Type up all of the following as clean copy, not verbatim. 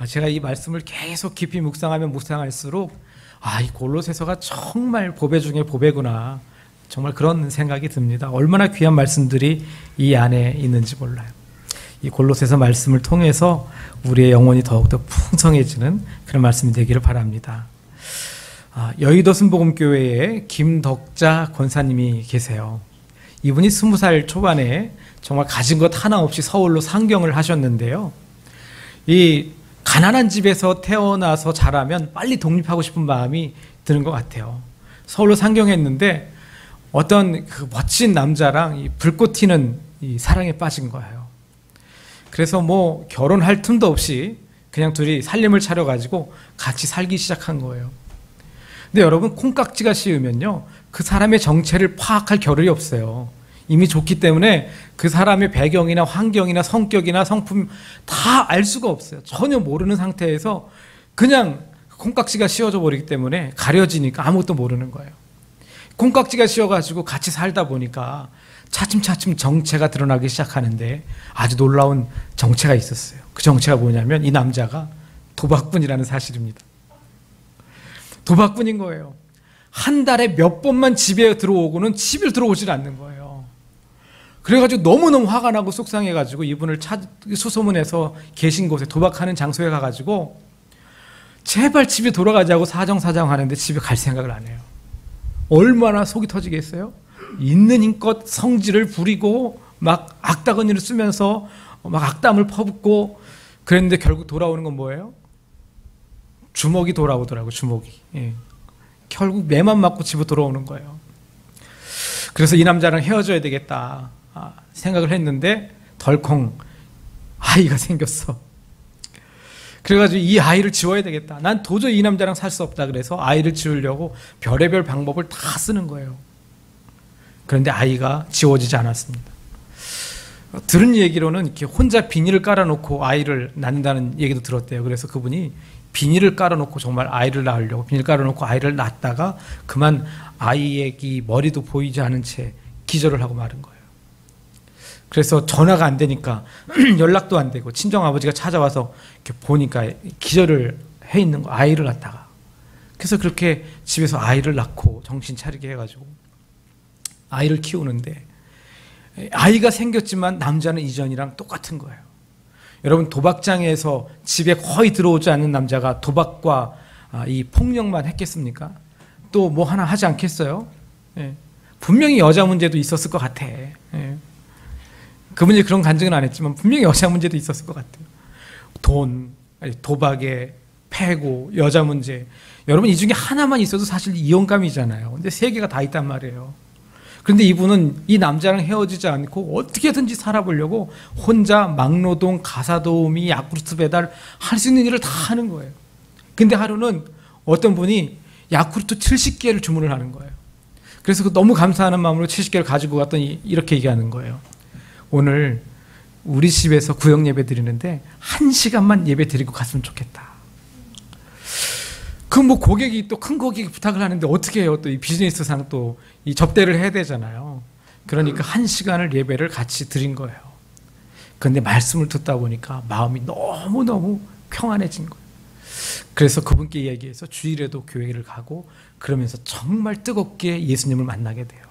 제가 이 말씀을 계속 깊이 묵상하면 묵상할수록 이 골로새서가 정말 보배 중에 보배구나, 정말 그런 생각이 듭니다. 얼마나 귀한 말씀들이 이 안에 있는지 몰라요. 이 골로새서 말씀을 통해서 우리의 영혼이 더욱더 풍성해지는 그런 말씀이 되기를 바랍니다. 여의도 순복음교회에 김덕자 권사님이 계세요. 이분이 20살 초반에 정말 가진 것 하나 없이 서울로 상경을 하셨는데요. 이 가난한 집에서 태어나서 자라면 빨리 독립하고 싶은 마음이 드는 것 같아요. 서울로 상경했는데 어떤 그 멋진 남자랑 이 불꽃 튀는 이 사랑에 빠진 거예요. 그래서 뭐 결혼할 틈도 없이 그냥 둘이 살림을 차려가지고 같이 살기 시작한 거예요. 근데 여러분, 콩깍지가 씌우면요, 그 사람의 정체를 파악할 겨를이 없어요. 이미 좋기 때문에 그 사람의 배경이나 환경이나 성격이나 성품 다 알 수가 없어요. 전혀 모르는 상태에서 그냥 콩깍지가 씌워져 버리기 때문에 가려지니까 아무것도 모르는 거예요. 콩깍지가 씌워가지고 같이 살다 보니까 차츰차츰 정체가 드러나기 시작하는데 아주 놀라운 정체가 있었어요. 그 정체가 뭐냐면 이 남자가 도박꾼이라는 사실입니다. 도박꾼인 거예요. 한 달에 몇 번만 집에 들어오고는 집에 들어오질 않는 거예요. 그래가지고 너무너무 화가 나고 속상해가지고 이분을 수소문해서 계신 곳에, 도박하는 장소에 가가지고 제발 집에 돌아가자고 사정사정 하는데 집에 갈 생각을 안 해요. 얼마나 속이 터지겠어요? 있는 힘껏 성질을 부리고 막 악다구니를 쓰면서 막 악담을 퍼붓고 그랬는데 결국 돌아오는 건 뭐예요? 주먹이 돌아오더라고요. 주먹이. 결국 매만 맞고 집에 돌아오는 거예요. 그래서 이 남자랑 헤어져야 되겠다 생각을 했는데 덜컹 아이가 생겼어. 그래가지고 이 아이를 지워야 되겠다. 난 도저히 이 남자랑 살 수 없다. 그래서 아이를 지우려고 별의별 방법을 다 쓰는 거예요. 그런데 아이가 지워지지 않았습니다. 들은 얘기로는 이렇게 혼자 비닐을 깔아놓고 아이를 낳는다는 얘기도 들었대요. 그래서 그분이 비닐을 깔아놓고 정말 아이를 낳으려고 비닐 깔아놓고 아이를 낳다가 그만 아이의 이 머리도 보이지 않은 채 기절을 하고 마른 거예요. 그래서 전화가 안 되니까 연락도 안 되고 친정아버지가 찾아와서 이렇게 보니까 기절을 해 있는 거, 아이를 낳다가. 그래서 그렇게 집에서 아이를 낳고 정신 차리게 해가지고 아이를 키우는데 아이가 생겼지만 남자는 이전이랑 똑같은 거예요. 여러분, 도박장에서 집에 거의 들어오지 않는 남자가 도박과 이 폭력만 했겠습니까? 또 뭐 하나 하지 않겠어요? 분명히 여자 문제도 있었을 것 같아. 그분이 그런 간증은 안 했지만 분명히 여자 문제도 있었을 것 같아요. 돈, 도박에 패고, 여자 문제. 여러분, 이 중에 하나만 있어도 사실 이혼감이잖아요. 근데 세 개가 다 있단 말이에요. 그런데 이분은 이 남자랑 헤어지지 않고 어떻게든지 살아보려고 혼자 막노동, 가사도우미, 야쿠르트 배달 할 수 있는 일을 다 하는 거예요. 근데 하루는 어떤 분이 야쿠르트 70개를 주문을 하는 거예요. 그래서 너무 감사하는 마음으로 70개를 가지고 갔더니 이렇게 얘기하는 거예요. 오늘 우리 집에서 구역 예배 드리는데 1시간만 예배 드리고 갔으면 좋겠다. 그 뭐 고객이 또 큰 고객이 부탁을 하는데 어떻게 해요? 또 이 비즈니스상 또 이 접대를 해야 되잖아요. 그러니까 1시간을 예배를 같이 드린 거예요. 그런데 말씀을 듣다 보니까 마음이 너무너무 평안해진 거예요. 그래서 그분께 얘기해서 주일에도 교회를 가고 그러면서 정말 뜨겁게 예수님을 만나게 돼요.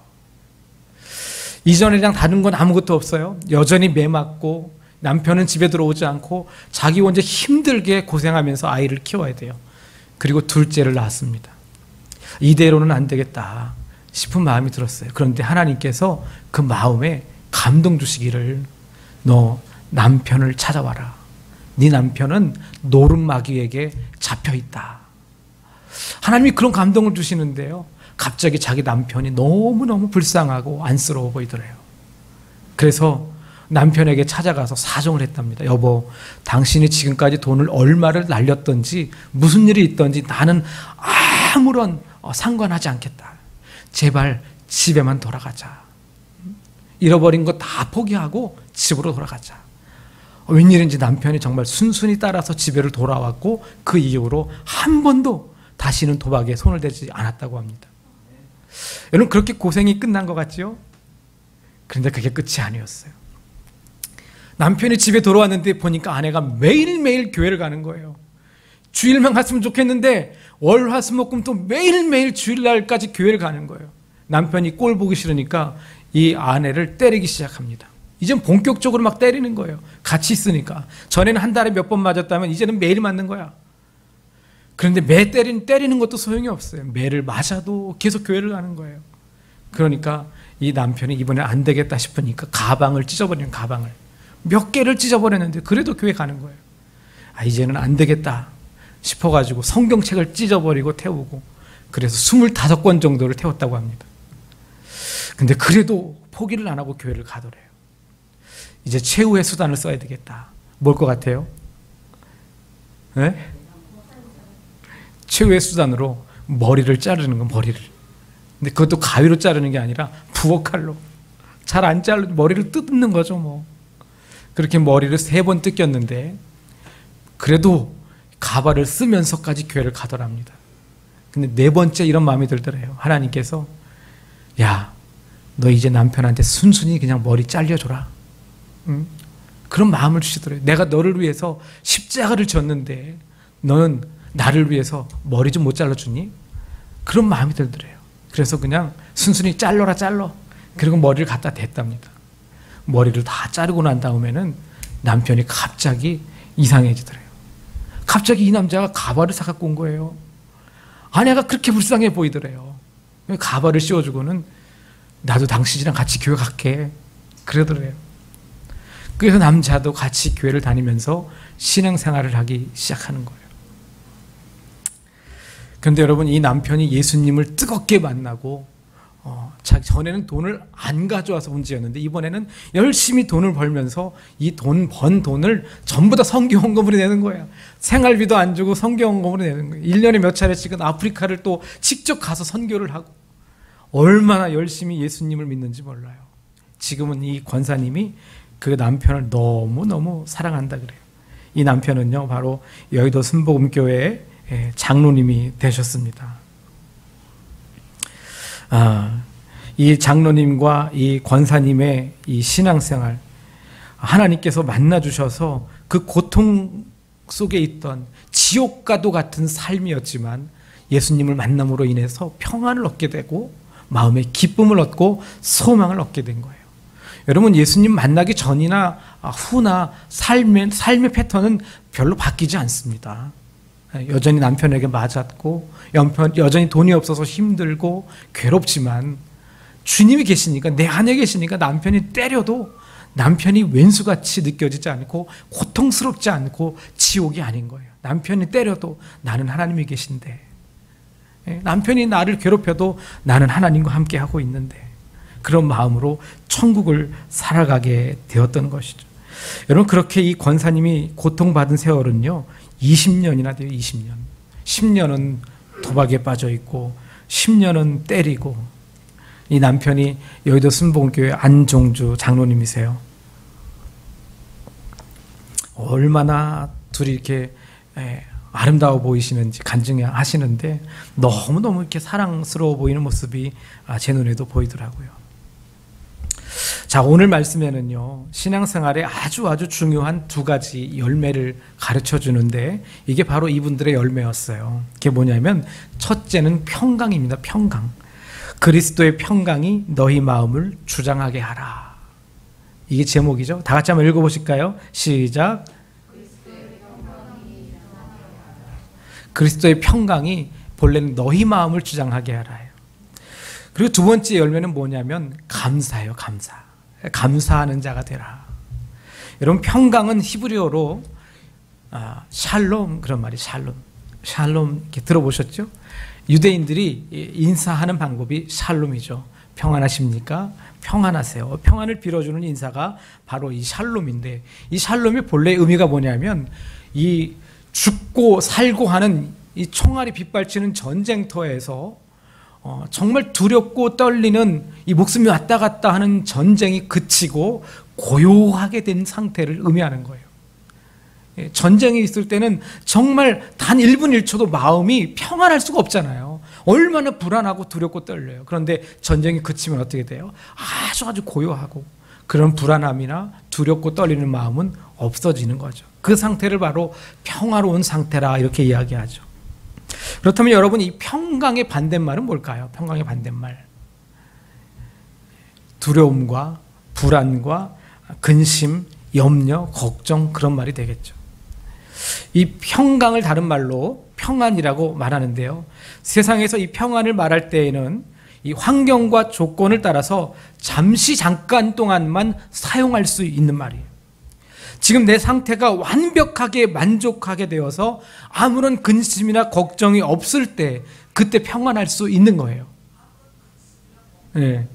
이전이랑 다른 건 아무것도 없어요. 여전히 매맞고 남편은 집에 들어오지 않고 자기 혼자 힘들게 고생하면서 아이를 키워야 돼요. 그리고 둘째를 낳았습니다. 이대로는 안 되겠다 싶은 마음이 들었어요. 그런데 하나님께서 그 마음에 감동 주시기를, 너 남편을 찾아와라. 네 남편은 노름마귀에게 잡혀있다. 하나님이 그런 감동을 주시는데요, 갑자기 자기 남편이 너무너무 불쌍하고 안쓰러워 보이더래요. 그래서 남편에게 찾아가서 사정을 했답니다. 여보, 당신이 지금까지 돈을 얼마를 날렸던지 무슨 일이 있던지 나는 아무런 상관하지 않겠다. 제발 집에만 돌아가자. 잃어버린 거 다 포기하고 집으로 돌아가자. 웬일인지 남편이 정말 순순히 따라서 집에를 돌아왔고 그 이후로 한 번도 다시는 도박에 손을 대지 않았다고 합니다. 여러분, 그렇게 고생이 끝난 것 같지요? 그런데 그게 끝이 아니었어요. 남편이 집에 돌아왔는데 보니까 아내가 매일매일 교회를 가는 거예요. 주일만 갔으면 좋겠는데 월, 화, 수, 목, 금 또 매일매일 주일날까지 교회를 가는 거예요. 남편이 꼴 보기 싫으니까 이 아내를 때리기 시작합니다. 이젠 본격적으로 막 때리는 거예요. 같이 있으니까. 전에는 한 달에 몇 번 맞았다면 이제는 매일 맞는 거야. 그런데 매 때리는 것도 소용이 없어요. 매를 맞아도 계속 교회를 가는 거예요. 그러니까 이 남편이 이번에 안 되겠다 싶으니까 가방을 찢어버리는, 가방을 몇 개를 찢어버렸는데 그래도 교회 가는 거예요. 이제는 안 되겠다 싶어가지고 성경책을 찢어버리고 태우고, 그래서 25권 정도를 태웠다고 합니다. 근데 그래도 포기를 안 하고 교회를 가더래요. 이제 최후의 수단을 써야 되겠다. 뭘 것 같아요? 네? 최후의 수단으로 머리를 자르는 거, 머리를. 근데 그것도 가위로 자르는 게 아니라 부엌칼로. 잘 안 자르, 머리를 뜯는 거죠, 뭐. 그렇게 머리를 3번 뜯겼는데 그래도 가발을 쓰면서까지 교회를 가더랍니다. 근데 4번째 이런 마음이 들더래요. 하나님께서, 야, 너 이제 남편한테 순순히 그냥 머리 잘려줘라. 응? 그런 마음을 주시더래요. 내가 너를 위해서 십자가를 졌는데 너는 나를 위해서 머리 좀 못 잘라주니? 그런 마음이 들더래요. 그래서 그냥 순순히 잘라. 그리고 머리를 갖다 댔답니다. 머리를 다 자르고 난 다음에는 남편이 갑자기 이상해지더래요. 갑자기 이 남자가 가발을 사갖고 온 거예요. 아내가 그렇게 불쌍해 보이더래요. 가발을 씌워주고는 나도 당신이랑 같이 교회 갈게 그러더래요. 그래서 남자도 같이 교회를 다니면서 신앙생활을 하기 시작하는 거예요. 그런데 여러분, 이 남편이 예수님을 뜨겁게 만나고 전에는 돈을 안 가져와서 문제였는데 이번에는 열심히 돈을 벌면서 이 번 돈을 전부 다 선교헌금으로 내는 거예요. 생활비도 안 주고 선교헌금으로 내는 거예요. 1년에 몇 차례씩은 아프리카를 또 직접 가서 선교를 하고, 얼마나 열심히 예수님을 믿는지 몰라요. 지금은 이 권사님이 그 남편을 너무너무 사랑한다 그래요. 이 남편은요, 바로 여의도 순복음교회의 장로님이 되셨습니다. 이 장로님과 이 권사님의 이 신앙생활, 하나님께서 만나주셔서 그 고통 속에 있던 지옥과도 같은 삶이었지만 예수님을 만남으로 인해서 평안을 얻게 되고 마음의 기쁨을 얻고 소망을 얻게 된 거예요. 여러분, 예수님 만나기 전이나 후나 삶의 패턴은 별로 바뀌지 않습니다. 여전히 남편에게 맞았고, 여전히 돈이 없어서 힘들고 괴롭지만 주님이 계시니까, 내 안에 계시니까 남편이 때려도 남편이 왼수같이 느껴지지 않고 고통스럽지 않고 지옥이 아닌 거예요. 남편이 때려도 나는 하나님이 계신데, 남편이 나를 괴롭혀도 나는 하나님과 함께 하고 있는데, 그런 마음으로 천국을 살아가게 되었던 것이죠. 여러분, 그렇게 이 권사님이 고통받은 세월은요 20년이나 돼요. 20년. 10년은 도박에 빠져 있고 10년은 때리고. 이 남편이 여의도 순복음교회 안종주 장로님이세요. 얼마나 둘이 이렇게 아름다워 보이시는지 간증하시는데 너무너무 이렇게 사랑스러워 보이는 모습이 제 눈에도 보이더라고요. 자, 오늘 말씀에는요, 신앙생활에 아주 중요한 2가지 열매를 가르쳐 주는데 이게 바로 이분들의 열매였어요. 그게 뭐냐면, 첫째는 평강입니다. 평강. 그리스도의 평강이 너희 마음을 주장하게 하라. 이게 제목이죠. 다 같이 한번 읽어보실까요? 시작. 그리스도의 평강이 본래는 너희 마음을 주장하게 하라요. 그리고 2번째 열매는 뭐냐면 감사예요. 감사. 감사하는 자가 되라. 여러분, 평강은 히브리어로 샬롬, 그런 말이 샬롬 이렇게 들어보셨죠? 유대인들이 인사하는 방법이 샬롬이죠. 평안하십니까? 평안하세요. 평안을 빌어주는 인사가 바로 이 샬롬인데, 이 샬롬의 본래 의미가 뭐냐면, 이 죽고 살고 하는 이 총알이 빗발치는 전쟁터에서 정말 두렵고 떨리는 이 목숨이 왔다 갔다 하는 전쟁이 그치고 고요하게 된 상태를 의미하는 거예요. 전쟁이 있을 때는 정말 단 1분 1초도 마음이 평안할 수가 없잖아요. 얼마나 불안하고 두렵고 떨려요. 그런데 전쟁이 그치면 어떻게 돼요? 아주 고요하고, 그런 불안함이나 두렵고 떨리는 마음은 없어지는 거죠. 그 상태를 바로 평화로운 상태라 이렇게 이야기하죠. 그렇다면 여러분, 이 평강의 반대말은 뭘까요? 평강의 반대말. 두려움과 불안과 근심, 염려, 걱정, 그런 말이 되겠죠. 이 평강을 다른 말로 평안이라고 말하는데요. 세상에서 이 평안을 말할 때에는 이 환경과 조건을 따라서 잠깐 동안만 사용할 수 있는 말이에요. 지금 내 상태가 완벽하게 만족하게 되어서 아무런 근심이나 걱정이 없을 때, 그때 평안할 수 있는 거예요. 네.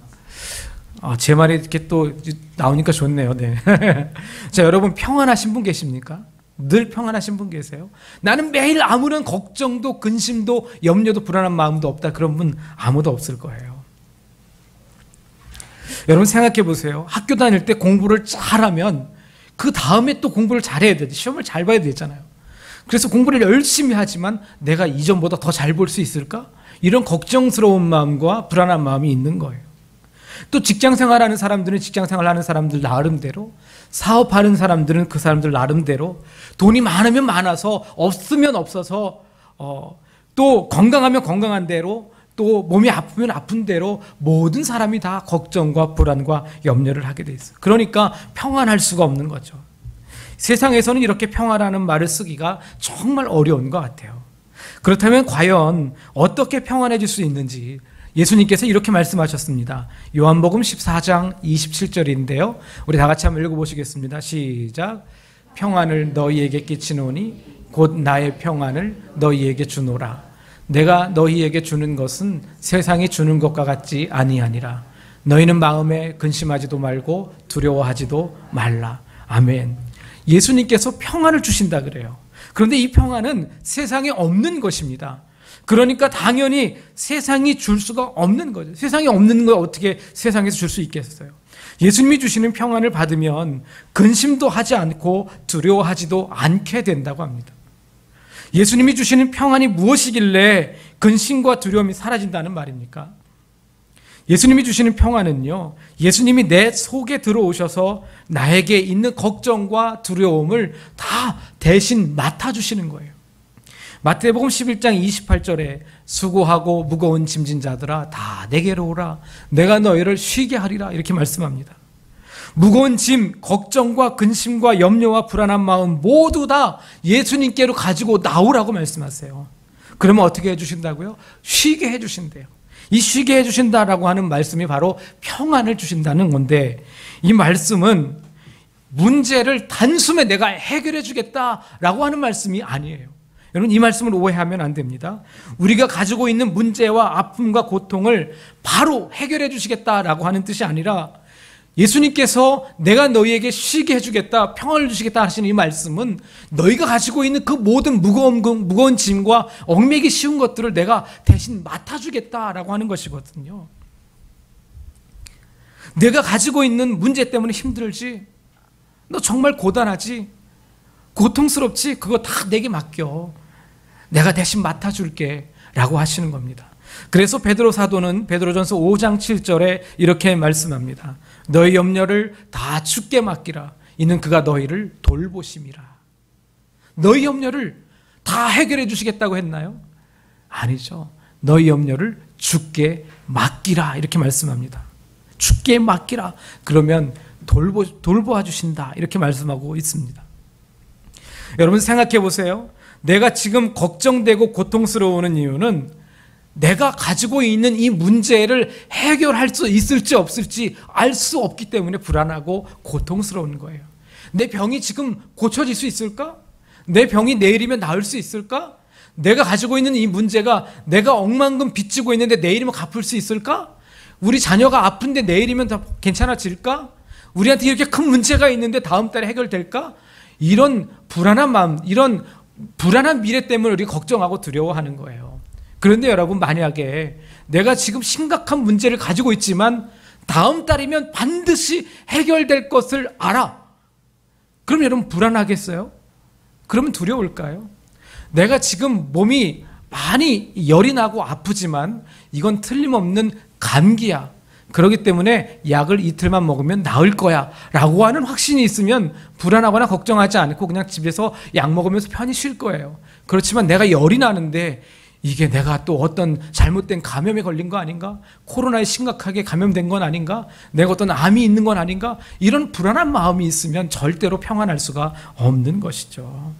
제 말이 이렇게 또 나오니까 좋네요. 네. 자, 여러분, 평안하신 분 계십니까? 늘 평안하신 분 계세요? 나는 매일 아무런 걱정도 근심도 염려도 불안한 마음도 없다, 그런 분 아무도 없을 거예요. 여러분 생각해 보세요. 학교 다닐 때 공부를 잘하면 그 다음에 또 공부를 잘해야 되지, 시험을 잘 봐야 되잖아요. 그래서 공부를 열심히 하지만 내가 이전보다 더 잘 볼 수 있을까? 이런 걱정스러운 마음과 불안한 마음이 있는 거예요. 또 직장생활하는 사람들은 직장생활하는 사람들 나름대로, 사업하는 사람들은 그 사람들 나름대로, 돈이 많으면 많아서 없으면 없어서, 또 건강하면 건강한 대로, 또 몸이 아프면 아픈 대로 모든 사람이 다 걱정과 불안과 염려를 하게 돼 있어요. 그러니까 평안할 수가 없는 거죠. 세상에서는 이렇게 평안하는 말을 쓰기가 정말 어려운 것 같아요. 그렇다면 과연 어떻게 평안해질 수 있는지 예수님께서 이렇게 말씀하셨습니다. 요한복음 14장 27절인데요. 우리 다 같이 한번 읽어보시겠습니다. 시작. 평안을 너희에게 끼치노니 곧 나의 평안을 너희에게 주노라. 내가 너희에게 주는 것은 세상이 주는 것과 같지 아니하니라. 너희는 마음에 근심하지도 말고 두려워하지도 말라. 아멘. 예수님께서 평안을 주신다 그래요. 그런데 이 평안은 세상에 없는 것입니다. 그러니까 당연히 세상이 줄 수가 없는 거죠. 세상에 없는 걸 어떻게 세상에서 줄 수 있겠어요? 예수님이 주시는 평안을 받으면 근심도 하지 않고 두려워하지도 않게 된다고 합니다. 예수님이 주시는 평안이 무엇이길래 근심과 두려움이 사라진다는 말입니까? 예수님이 주시는 평안은요, 예수님이 내 속에 들어오셔서 나에게 있는 걱정과 두려움을 다 대신 맡아주시는 거예요. 마태복음 11장 28절에 수고하고 무거운 짐진 자들아 다 내게로 오라. 내가 너희를 쉬게 하리라. 이렇게 말씀합니다. 무거운 짐, 걱정과 근심과 염려와 불안한 마음 모두 다 예수님께로 가지고 나오라고 말씀하세요. 그러면 어떻게 해주신다고요? 쉬게 해주신대요. 이 쉬게 해주신다라고 하는 말씀이 바로 평안을 주신다는 건데, 이 말씀은 문제를 단숨에 내가 해결해 주겠다라고 하는 말씀이 아니에요. 여러분, 이 말씀을 오해하면 안 됩니다. 우리가 가지고 있는 문제와 아픔과 고통을 바로 해결해 주시겠다라고 하는 뜻이 아니라, 예수님께서 내가 너희에게 쉬게 해주겠다, 평안을 주시겠다 하시는 이 말씀은 너희가 가지고 있는 그 모든 무거운 짐과 얽매기 쉬운 것들을 내가 대신 맡아주겠다라고 하는 것이거든요. 내가 가지고 있는 문제 때문에 힘들지, 너 정말 고단하지, 고통스럽지, 그거 다 내게 맡겨. 내가 대신 맡아줄게 라고 하시는 겁니다. 그래서 베드로 사도는 베드로전서 5장 7절에 이렇게 말씀합니다. 너희 염려를 다 주께 맡기라. 이는 그가 너희를 돌보심이라. 너희 염려를 다 해결해 주시겠다고 했나요? 아니죠. 너희 염려를 주께 맡기라. 이렇게 말씀합니다. 주께 맡기라. 그러면 돌보아 주신다. 이렇게 말씀하고 있습니다. 여러분 생각해 보세요. 내가 지금 걱정되고 고통스러워하는 이유는 내가 가지고 있는 이 문제를 해결할 수 있을지 없을지 알 수 없기 때문에 불안하고 고통스러운 거예요. 내 병이 지금 고쳐질 수 있을까? 내 병이 내일이면 나을 수 있을까? 내가 가지고 있는 이 문제가 내가 억만금 빚지고 있는데 내일이면 갚을 수 있을까? 우리 자녀가 아픈데 내일이면 다 괜찮아질까? 우리한테 이렇게 큰 문제가 있는데 다음 달에 해결될까? 이런 불안한 마음, 이런 불안한 미래 때문에 우리가 걱정하고 두려워하는 거예요. 그런데 여러분, 만약에 내가 지금 심각한 문제를 가지고 있지만 다음 달이면 반드시 해결될 것을 알아. 그럼 여러분 불안하겠어요? 그러면 두려울까요? 내가 지금 몸이 많이 열이 나고 아프지만 이건 틀림없는 감기야. 그렇기 때문에 약을 이틀만 먹으면 나을 거야 라고 하는 확신이 있으면 불안하거나 걱정하지 않고 그냥 집에서 약 먹으면서 편히 쉴 거예요. 그렇지만 내가 열이 나는데 이게 내가 또 어떤 잘못된 감염에 걸린 거 아닌가? 코로나에 심각하게 감염된 건 아닌가? 내가 어떤 암이 있는 건 아닌가? 이런 불안한 마음이 있으면 절대로 평안할 수가 없는 것이죠.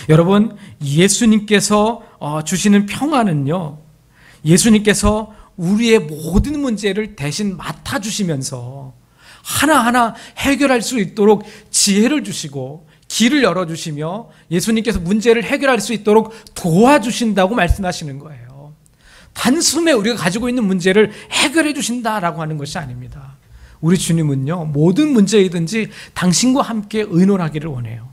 여러분, 예수님께서 주시는 평안은요, 예수님께서 우리의 모든 문제를 대신 맡아주시면서 하나하나 해결할 수 있도록 지혜를 주시고 길을 열어주시며 예수님께서 문제를 해결할 수 있도록 도와주신다고 말씀하시는 거예요. 단숨에 우리가 가지고 있는 문제를 해결해 주신다라고 하는 것이 아닙니다. 우리 주님은요, 모든 문제이든지 당신과 함께 의논하기를 원해요.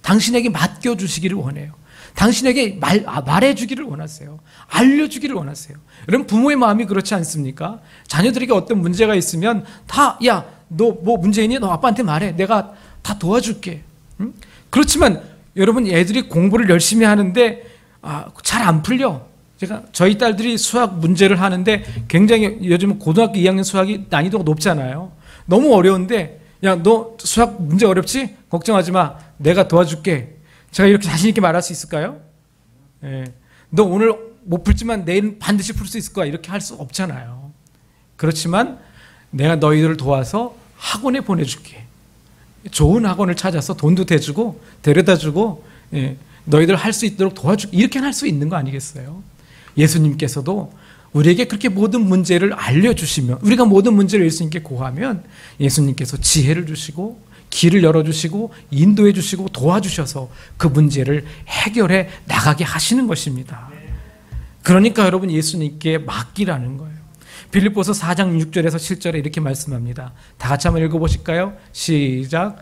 당신에게 맡겨주시기를 원해요. 당신에게 말해주기를 원하세요. 알려주기를 원하세요. 여러분, 부모의 마음이 그렇지 않습니까? 자녀들에게 어떤 문제가 있으면 다, 야, 너 뭐 문제 있니? 너 아빠한테 말해. 내가 다 도와줄게. 응? 그렇지만 여러분, 애들이 공부를 열심히 하는데 잘 안 풀려. 저희 딸들이 수학 문제를 하는데 굉장히 요즘 고등학교 2학년 수학이 난이도가 높잖아요. 너무 어려운데, 야, 너 수학 문제 어렵지? 걱정하지 마. 내가 도와줄게. 제가 이렇게 자신 있게 말할 수 있을까요? 예. 너 오늘 못 풀지만 내일은 반드시 풀 수 있을 거야. 이렇게 할 수 없잖아요. 그렇지만 내가 너희들을 도와서 학원에 보내줄게. 좋은 학원을 찾아서 돈도 대주고 데려다주고, 예, 너희들 할 수 있도록 도와줄게. 이렇게 할 수 있는 거 아니겠어요? 예수님께서도 우리에게 그렇게 모든 문제를 알려주시면, 우리가 모든 문제를 예수님께 고하면 예수님께서 지혜를 주시고 길을 열어주시고 인도해 주시고 도와주셔서 그 문제를 해결해 나가게 하시는 것입니다. 그러니까 여러분, 예수님께 맡기라는 거예요. 빌립보서 4장 6절에서 7절에 이렇게 말씀합니다. 다 같이 한번 읽어보실까요? 시작.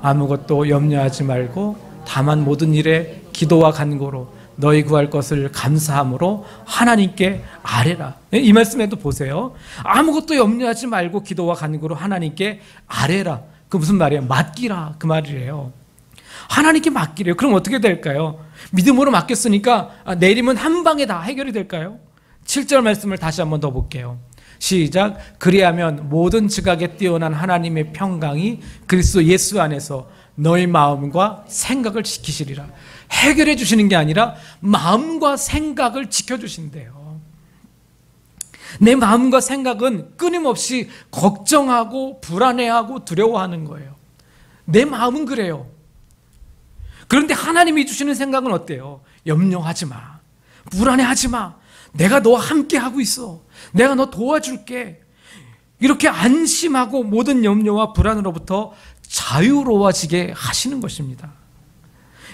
아무것도 염려하지 말고 다만 모든 일에 기도와 간구로 너희 구할 것을 감사함으로 하나님께 아뢰라. 이 말씀에도 보세요. 아무것도 염려하지 말고 기도와 간구로 하나님께 아뢰라. 그 무슨 말이에요? 맡기라, 그 말이에요. 하나님께 맡기래요. 그럼 어떻게 될까요? 믿음으로 맡겼으니까 내일이면 한 방에 다 해결이 될까요? 7절 말씀을 다시 한번 더 볼게요. 시작. 그리하면 모든 지각에 뛰어난 하나님의 평강이 그리스도 예수 안에서 너희 마음과 생각을 지키시리라. 해결해 주시는 게 아니라 마음과 생각을 지켜주신대요. 내 마음과 생각은 끊임없이 걱정하고 불안해하고 두려워하는 거예요. 내 마음은 그래요. 그런데 하나님이 주시는 생각은 어때요? 염려하지 마. 불안해하지 마. 내가 너와 함께 하고 있어. 내가 너 도와줄게. 이렇게 안심하고 모든 염려와 불안으로부터 자유로워지게 하시는 것입니다.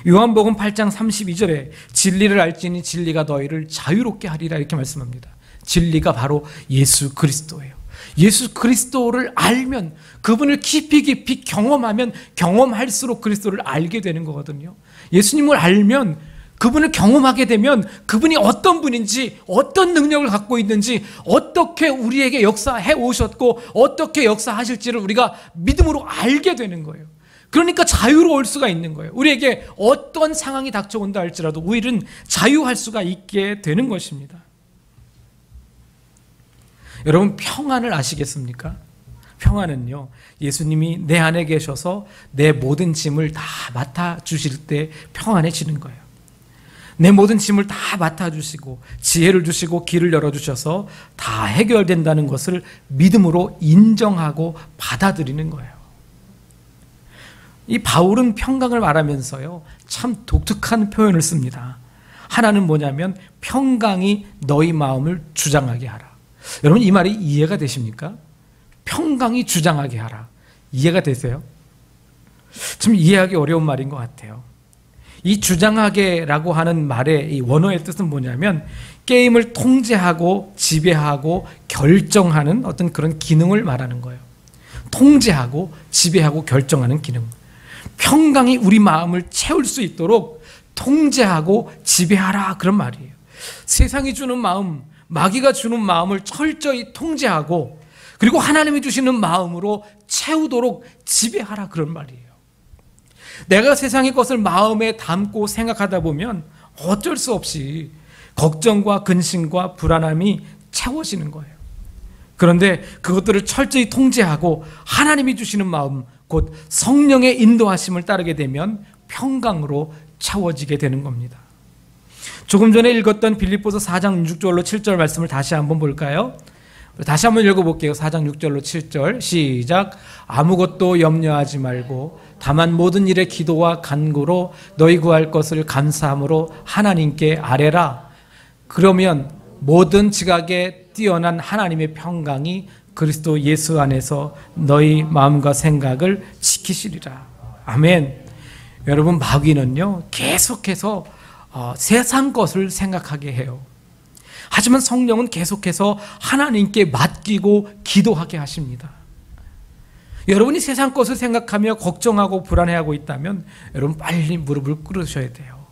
요한복음 8장 32절에 진리를 알지니 진리가 너희를 자유롭게 하리라 이렇게 말씀합니다. 진리가 바로 예수 그리스도예요. 예수 그리스도를 알면, 그분을 깊이 경험하면 경험할수록 그리스도를 알게 되는 거거든요. 예수님을 알면, 그분을 경험하게 되면 그분이 어떤 분인지, 어떤 능력을 갖고 있는지, 어떻게 우리에게 역사해 오셨고 어떻게 역사하실지를 우리가 믿음으로 알게 되는 거예요. 그러니까 자유로울 수가 있는 거예요. 우리에게 어떤 상황이 닥쳐온다 할지라도 우리는 자유할 수가 있게 되는 것입니다. 여러분, 평안을 아시겠습니까? 평안은요, 예수님이 내 안에 계셔서 내 모든 짐을 다 맡아주실 때 평안해지는 거예요. 내 모든 짐을 다 맡아주시고 지혜를 주시고 길을 열어주셔서 다 해결된다는 것을 믿음으로 인정하고 받아들이는 거예요. 이 바울은 평강을 말하면서요, 참 독특한 표현을 씁니다. 하나는 뭐냐면 평강이 너희 마음을 주장하게 하라. 여러분, 이 말이 이해가 되십니까? 평강이 주장하게 하라. 이해가 되세요? 좀 이해하기 어려운 말인 것 같아요. 이 주장하게라고 하는 말의 이 원어의 뜻은 뭐냐면 게임을 통제하고 지배하고 결정하는 어떤 그런 기능을 말하는 거예요. 통제하고 지배하고 결정하는 기능. 평강이 우리 마음을 채울 수 있도록 통제하고 지배하라, 그런 말이에요. 세상이 주는 마음, 마귀가 주는 마음을 철저히 통제하고 그리고 하나님이 주시는 마음으로 채우도록 지배하라, 그런 말이에요. 내가 세상의 것을 마음에 담고 생각하다 보면 어쩔 수 없이 걱정과 근심과 불안함이 채워지는 거예요. 그런데 그것들을 철저히 통제하고 하나님이 주시는 마음, 곧 성령의 인도하심을 따르게 되면 평강으로 채워지게 되는 겁니다. 조금 전에 읽었던 빌립보서 4장 6절로 7절 말씀을 다시 한번 볼까요? 다시 한번 읽어볼게요. 4장 6절로 7절 시작. 아무것도 염려하지 말고 다만 모든 일에 기도와 간구로 너희 구할 것을 감사함으로 하나님께 아뢰라. 그러면 모든 지각에 뛰어난 하나님의 평강이 그리스도 예수 안에서 너희 마음과 생각을 지키시리라. 아멘. 여러분, 마귀는요 계속해서 세상 것을 생각하게 해요. 하지만 성령은 계속해서 하나님께 맡기고 기도하게 하십니다. 여러분이 세상 것을 생각하며 걱정하고 불안해하고 있다면 여러분 빨리 무릎을 꿇으셔야 돼요.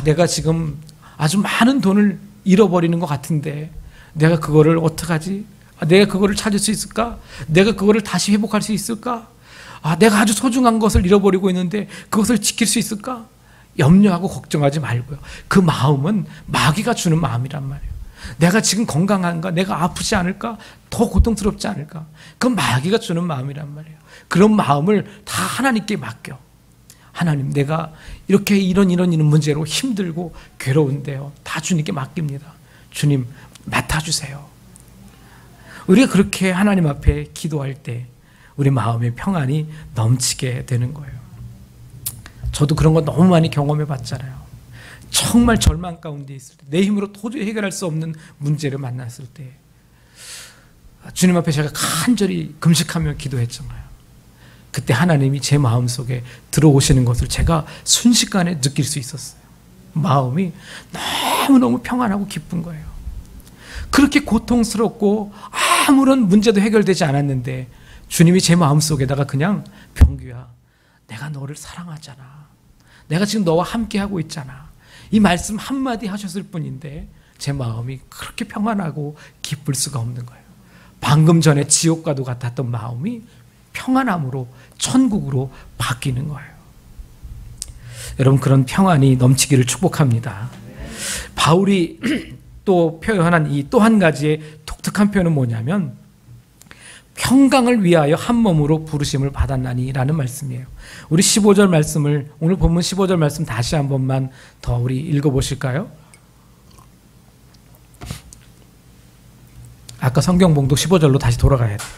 내가 지금 아주 많은 돈을 잃어버리는 것 같은데 내가 그거를 어떡하지? 내가 그거를 찾을 수 있을까? 내가 그거를 다시 회복할 수 있을까? 내가 아주 소중한 것을 잃어버리고 있는데 그것을 지킬 수 있을까? 염려하고 걱정하지 말고요. 그 마음은 마귀가 주는 마음이란 말이에요. 내가 지금 건강한가? 내가 아프지 않을까? 더 고통스럽지 않을까? 그건 마귀가 주는 마음이란 말이에요. 그런 마음을 다 하나님께 맡겨. 하나님, 내가 이렇게 이런 문제로 힘들고 괴로운데요. 다 주님께 맡깁니다. 주님, 맡아주세요. 우리가 그렇게 하나님 앞에 기도할 때 우리 마음의 평안이 넘치게 되는 거예요. 저도 그런 거 너무 많이 경험해 봤잖아요. 정말 절망 가운데 있을 때, 내 힘으로 도저히 해결할 수 없는 문제를 만났을 때 주님 앞에 제가 간절히 금식하며 기도했잖아요. 그때 하나님이 제 마음속에 들어오시는 것을 제가 순식간에 느낄 수 있었어요. 마음이 너무너무 평안하고 기쁜 거예요. 그렇게 고통스럽고 아무런 문제도 해결되지 않았는데 주님이 제 마음속에다가 그냥 병규야, 내가 너를 사랑하잖아. 내가 지금 너와 함께하고 있잖아. 이 말씀 한마디 하셨을 뿐인데 제 마음이 그렇게 평안하고 기쁠 수가 없는 거예요. 방금 전에 지옥과도 같았던 마음이 평안함으로 천국으로 바뀌는 거예요. 여러분, 그런 평안이 넘치기를 축복합니다. 바울이 또 표현한 이 또 한 가지의 독특한 표현은 뭐냐면 평강을 위하여 한 몸으로 부르심을 받았나니 라는 말씀이에요. 우리 15절 말씀을, 오늘 본문 15절 말씀 다시 한 번만 더 우리 읽어보실까요? 아까 성경 봉독 15절로 다시 돌아가야 돼요.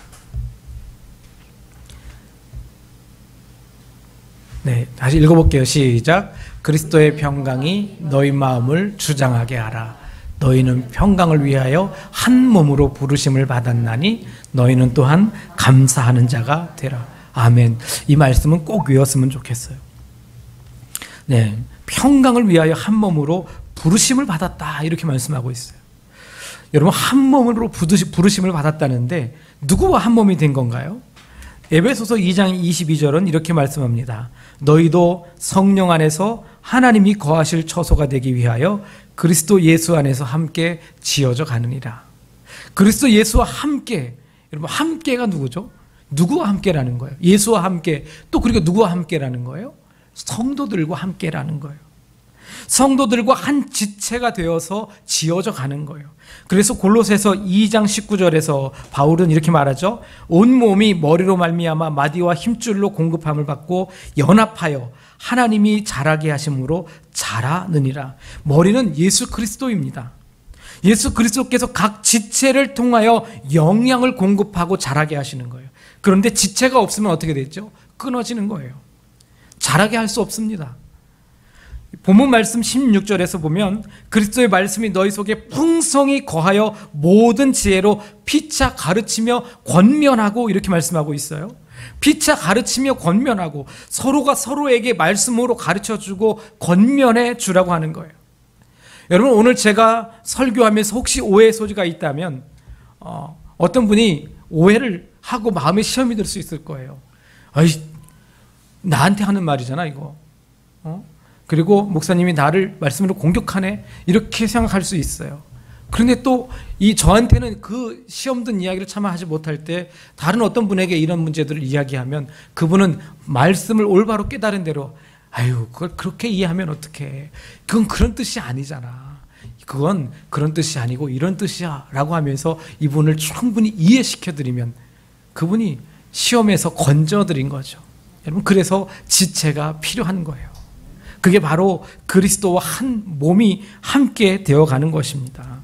네, 다시 읽어볼게요. 시작. 그리스도의 평강이 너희 마음을 주장하게 하라. 너희는 평강을 위하여 한 몸으로 부르심을 받았나니 너희는 또한 감사하는 자가 되라. 아멘. 이 말씀은 꼭 외웠으면 좋겠어요. 네, 평강을 위하여 한 몸으로 부르심을 받았다, 이렇게 말씀하고 있어요. 여러분, 한 몸으로 부르심을 받았다는데 누구와 한 몸이 된 건가요? 에베소서 2장 22절은 이렇게 말씀합니다. 너희도 성령 안에서 하나님이 거하실 처소가 되기 위하여 그리스도 예수 안에서 함께 지어져 가느니라. 그리스도 예수와 함께, 여러분, 함께가 누구죠? 누구와 함께라는 거예요? 예수와 함께, 또 그리고 누구와 함께라는 거예요? 성도들과 함께라는 거예요. 성도들과 한 지체가 되어서 지어져 가는 거예요. 그래서 골로새서 2장 19절에서 바울은 이렇게 말하죠. 온 몸이 머리로 말미암아 마디와 힘줄로 공급함을 받고 연합하여 하나님이 자라게 하심으로 자라느니라. 머리는 예수 그리스도입니다. 예수 그리스도께서 각 지체를 통하여 영양을 공급하고 자라게 하시는 거예요. 그런데 지체가 없으면 어떻게 되죠? 끊어지는 거예요. 자라게 할 수 없습니다. 본문 말씀 16절에서 보면 그리스도의 말씀이 너희 속에 풍성히 거하여 모든 지혜로 피차 가르치며 권면하고, 이렇게 말씀하고 있어요. 피차 가르치며 권면하고, 서로가 서로에게 말씀으로 가르쳐주고 권면해 주라고 하는 거예요. 여러분, 오늘 제가 설교하면서 혹시 오해의 소지가 있다면 어떤 분이 오해를 하고 마음에 시험이 들 수 있을 거예요. 아이, 나한테 하는 말이잖아 이거. 그리고 목사님이 나를 말씀으로 공격하네, 이렇게 생각할 수 있어요. 그런데 또 이 저한테는 그 시험 든 이야기를 차마 하지 못할 때 다른 어떤 분에게 이런 문제들을 이야기하면 그분은 말씀을 올바로 깨달은 대로, 아유, 그걸 그렇게 이해하면 어떡해, 그건 그런 뜻이 아니잖아, 그건 그런 뜻이 아니고 이런 뜻이야 라고 하면서 이분을 충분히 이해시켜드리면 그분이 시험에서 건져드린 거죠. 여러분, 그래서 지체가 필요한 거예요. 그게 바로 그리스도와 한 몸이 함께 되어가는 것입니다.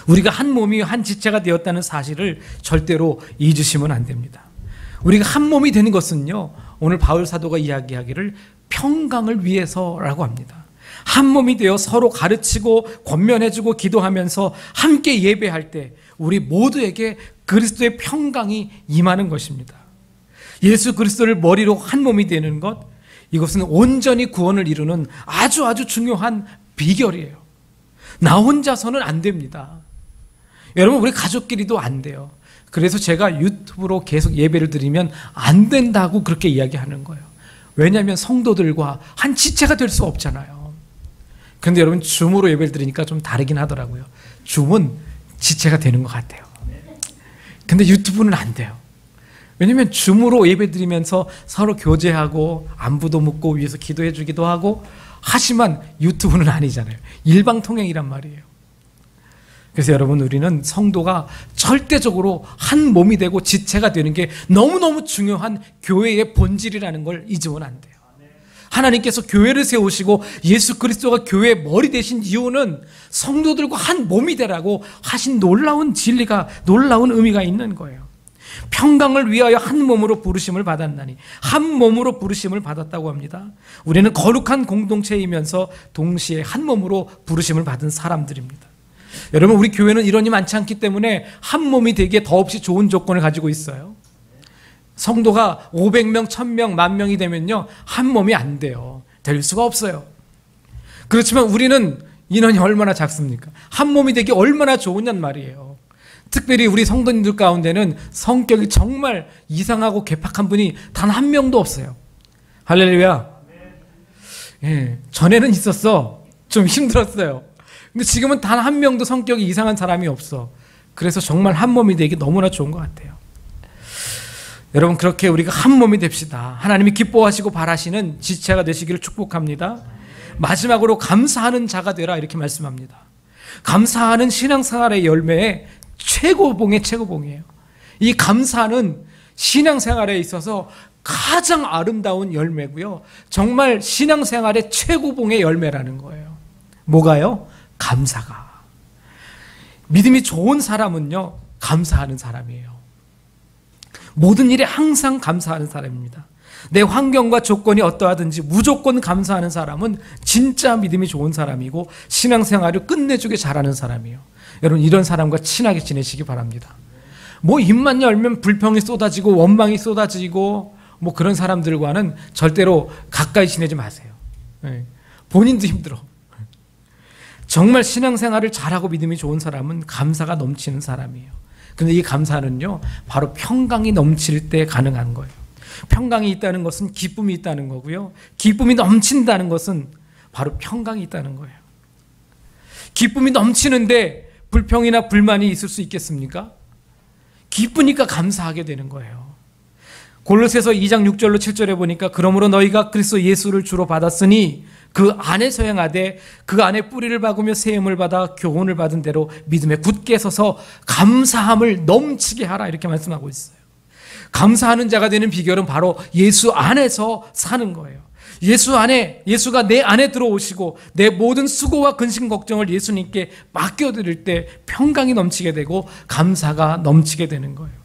우리가 한 몸이 한 지체가 되었다는 사실을 절대로 잊으시면 안 됩니다. 우리가 한 몸이 되는 것은요, 오늘 바울 사도가 이야기하기를 평강을 위해서라고 합니다. 한 몸이 되어 서로 가르치고 권면해주고 기도하면서 함께 예배할 때 우리 모두에게 그리스도의 평강이 임하는 것입니다. 예수 그리스도를 머리로 한 몸이 되는 것, 이것은 온전히 구원을 이루는 아주 중요한 비결이에요. 나 혼자서는 안 됩니다. 여러분, 우리 가족끼리도 안 돼요. 그래서 제가 유튜브로 계속 예배를 드리면 안 된다고 그렇게 이야기하는 거예요. 왜냐하면 성도들과 한 지체가 될 수 없잖아요. 그런데 여러분, 줌으로 예배를 드리니까 좀 다르긴 하더라고요. 줌은 지체가 되는 것 같아요. 근데 유튜브는 안 돼요. 왜냐하면 줌으로 예배 드리면서 서로 교제하고 안부도 묻고 위해서 기도해 주기도 하고 하지만 유튜브는 아니잖아요. 일방통행이란 말이에요. 그래서 여러분, 우리는 성도가 절대적으로 한 몸이 되고 지체가 되는 게 너무너무 중요한 교회의 본질이라는 걸 잊으면 안 돼요. 하나님께서 교회를 세우시고 예수 그리스도가 교회의 머리 되신 이유는 성도들과 한 몸이 되라고 하신 놀라운 진리가, 놀라운 의미가 있는 거예요. 평강을 위하여 한 몸으로 부르심을 받았나니, 한 몸으로 부르심을 받았다고 합니다. 우리는 거룩한 공동체이면서 동시에 한 몸으로 부르심을 받은 사람들입니다. 여러분, 우리 교회는 인원이 많지 않기 때문에 한 몸이 되기에 더없이 좋은 조건을 가지고 있어요. 성도가 500명, 1000명, 10,000명이 되면요, 한 몸이 안 돼요. 될 수가 없어요. 그렇지만 우리는 인원이 얼마나 작습니까? 한 몸이 되기 얼마나 좋으냔 말이에요. 특별히 우리 성도님들 가운데는 성격이 정말 이상하고 괴팍한 분이 단 한 명도 없어요. 할렐루야. 예, 전에는 있었어. 좀 힘들었어요. 근데 지금은 단 한 명도 성격이 이상한 사람이 없어. 그래서 정말 한 몸이 되기 너무나 좋은 것 같아요. 여러분, 그렇게 우리가 한 몸이 됩시다. 하나님이 기뻐하시고 바라시는 지체가 되시기를 축복합니다. 마지막으로 감사하는 자가 되라, 이렇게 말씀합니다. 감사하는 신앙생활의 열매에 최고봉의 최고봉이에요. 이 감사는 신앙생활에 있어서 가장 아름다운 열매고요, 정말 신앙생활의 최고봉의 열매라는 거예요. 뭐가요? 감사가. 믿음이 좋은 사람은요, 감사하는 사람이에요. 모든 일에 항상 감사하는 사람입니다. 내 환경과 조건이 어떠하든지 무조건 감사하는 사람은 진짜 믿음이 좋은 사람이고 신앙생활을 끝내주게 잘하는 사람이에요. 여러분, 이런 사람과 친하게 지내시기 바랍니다. 뭐 입만 열면 불평이 쏟아지고 원망이 쏟아지고 뭐 그런 사람들과는 절대로 가까이 지내지 마세요. 본인도 힘들어. 정말 신앙생활을 잘하고 믿음이 좋은 사람은 감사가 넘치는 사람이에요. 그런데 이 감사는요, 바로 평강이 넘칠 때 가능한 거예요. 평강이 있다는 것은 기쁨이 있다는 거고요, 기쁨이 넘친다는 것은 바로 평강이 있다는 거예요. 기쁨이 넘치는데 불평이나 불만이 있을 수 있겠습니까? 기쁘니까 감사하게 되는 거예요. 골로새서 2장 6절로 7절에 보니까, 그러므로 너희가 그리스도 예수를 주로 받았으니 그 안에서 행하되 그 안에 뿌리를 박으며 세움을 받아 교훈을 받은 대로 믿음에 굳게 서서 감사함을 넘치게 하라, 이렇게 말씀하고 있어요. 감사하는 자가 되는 비결은 바로 예수 안에서 사는 거예요. 예수 안에, 예수가 내 안에 들어오시고 내 모든 수고와 근심 걱정을 예수님께 맡겨드릴 때 평강이 넘치게 되고 감사가 넘치게 되는 거예요.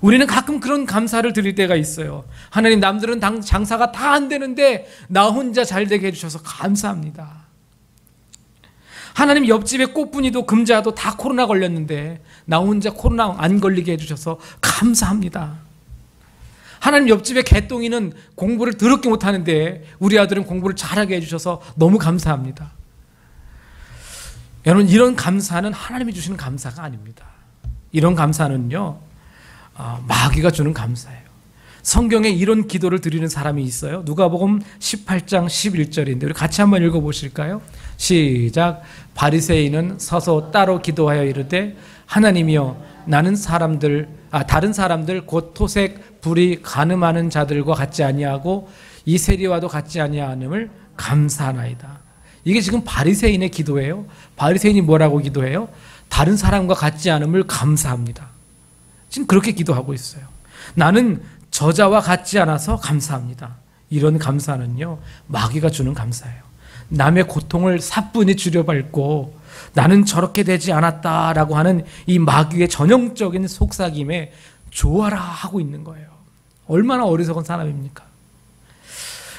우리는 가끔 그런 감사를 드릴 때가 있어요. 하나님, 남들은 장사가 다 안 되는데 나 혼자 잘 되게 해주셔서 감사합니다. 하나님, 옆집에 꽃분이도 금자도 다 코로나 걸렸는데 나 혼자 코로나 안 걸리게 해주셔서 감사합니다. 하나님, 옆집에 개똥이는 공부를 더럽게 못하는데 우리 아들은 공부를 잘하게 해주셔서 너무 감사합니다. 여러분, 이런 감사는 하나님이 주시는 감사가 아닙니다. 이런 감사는요, 마귀가 주는 감사예요. 성경에 이런 기도를 드리는 사람이 있어요. 누가복음 18장 11절인데 우리 같이 한번 읽어보실까요? 시작. 바리새인은 서서 따로 기도하여 이르되, 하나님이여, 나는 다른 사람들 곧 토색, 불이, 간음하는 자들과 같지 아니하고 이 세리와도 같지 아니함을 감사하나이다. 이게 지금 바리새인의 기도예요. 바리새인이 뭐라고 기도해요? 다른 사람과 같지 않음을 감사합니다. 지금 그렇게 기도하고 있어요. 나는 저자와 같지 않아서 감사합니다. 이런 감사는요, 마귀가 주는 감사예요. 남의 고통을 사뿐히 줄여밟고 나는 저렇게 되지 않았다라고 하는 이 마귀의 전형적인 속삭임에 좋아라 하고 있는 거예요. 얼마나 어리석은 사람입니까?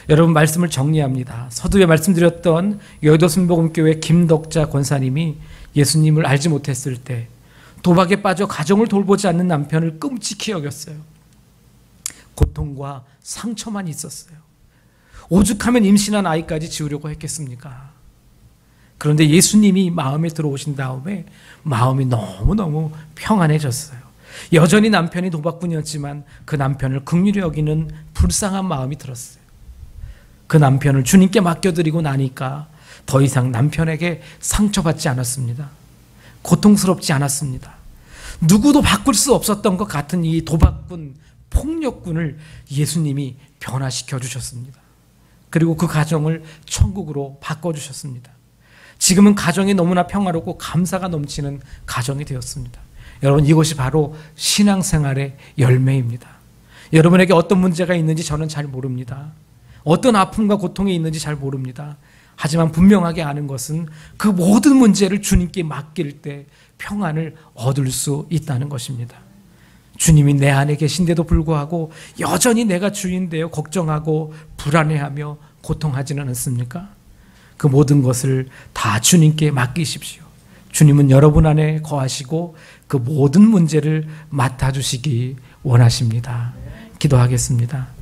여러분, 말씀을 정리합니다. 서두에 말씀드렸던 여의도 순복음교회 김덕자 권사님이 예수님을 알지 못했을 때 도박에 빠져 가정을 돌보지 않는 남편을 끔찍히 여겼어요. 고통과 상처만 있었어요. 오죽하면 임신한 아이까지 지우려고 했겠습니까? 그런데 예수님이 마음에 들어오신 다음에 마음이 너무너무 평안해졌어요. 여전히 남편이 도박꾼이었지만 그 남편을 긍휼히 여기는 불쌍한 마음이 들었어요. 그 남편을 주님께 맡겨드리고 나니까 더 이상 남편에게 상처받지 않았습니다. 고통스럽지 않았습니다. 누구도 바꿀 수 없었던 것 같은 이 도박꾼, 폭력꾼을 예수님이 변화시켜 주셨습니다. 그리고 그 가정을 천국으로 바꿔주셨습니다. 지금은 가정이 너무나 평화롭고 감사가 넘치는 가정이 되었습니다. 여러분, 이것이 바로 신앙생활의 열매입니다. 여러분에게 어떤 문제가 있는지 저는 잘 모릅니다. 어떤 아픔과 고통이 있는지 잘 모릅니다. 하지만 분명하게 아는 것은 그 모든 문제를 주님께 맡길 때 평안을 얻을 수 있다는 것입니다. 주님이 내 안에 계신데도 불구하고 여전히 내가 주인되어 걱정하고 불안해하며 고통하지는 않습니까? 그 모든 것을 다 주님께 맡기십시오. 주님은 여러분 안에 거하시고 그 모든 문제를 맡아주시기 원하십니다. 기도하겠습니다.